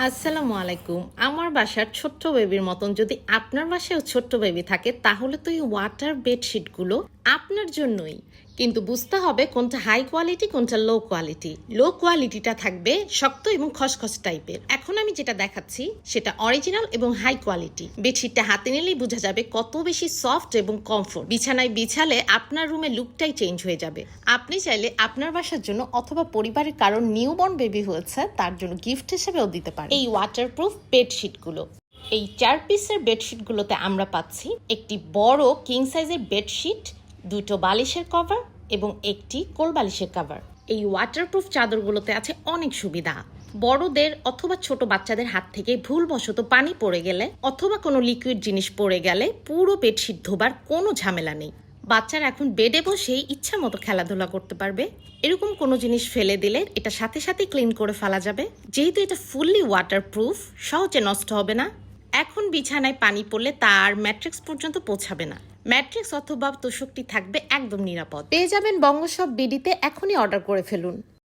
আসসালামু আলাইকুম। আমার বাসার ছোট্ট বেবির মতন যদি আপনার বাসায়ও ছোট্ট বেবি থাকে তাহলে তো এই ওয়াটার বেডশিটগুলো আপনার জন্যই। কিন্তু বুঝতে হবে কোনটা হাই কোয়ালিটি কোনটা লো কোয়ালিটি। লো কোয়ালিটিটা থাকবে শক্ত এবং খসখস টাইপের। এখন আমি যেটা দেখাচ্ছি সেটা অরিজিনাল এবং হাই কোয়ালিটি। বেডশিটটা হাতে নিলেই বোঝা যাবে কত বেশি সফট এবং কমফোর্ট। বিছানায় বিছালে আপনার রুমের লুকটাই চেঞ্জ হয়ে যাবে। আপনি চাইলে আপনার বাসার জন্য অথবা পরিবারের কারণ নিউবর্ন বেবি হয়েছে তার জন্য গিফট হিসেবেও দিতে পারেন এই ওয়াটারপ্রুফ বেডশিটগুলো। এই 4 পিসের বেডশিটগুলোতে আমরা পাচ্ছি একটি বড় কিং সাইজের বেডশিট, দুটো বালিশের কভার এবং একটি কোল বালিশের কভার। এই ওয়াটারপ্রুফ চাদরগুলোতে আছে অনেক সুবিধা। বড়দের অথবা ছোট বাচ্চাদের হাত থেকে ভুলবশত পানি পড়ে গেলে অথবা কোনো লিকুইড জিনিস পড়ে গেলে পুরো বেডশিট ধোবার কোনো ঝামেলা নেই। বাচ্চারা এখন বেডে বসেই ইচ্ছা মতো খেলাধুলা করতে পারবে। এরকম কোনো জিনিস ফেলে দিলে এটা সাথে সাথে ক্লিন করে ফেলা যাবে। যেহেতু এটা ফুললি ওয়াটারপ্রুফ, সহজে নষ্ট হবে না। এখন বিছানায় পানি পড়লে তার ম্যাট্রিক্স পর্যন্ত পৌঁছাবে না। ম্যাট্রিক্স অথবা তোষকটি থাকবে একদম নিরাপদ। পেয়ে যাবেন বঙ্গসব বিডিতে। এখনই অর্ডার করে ফেলুন।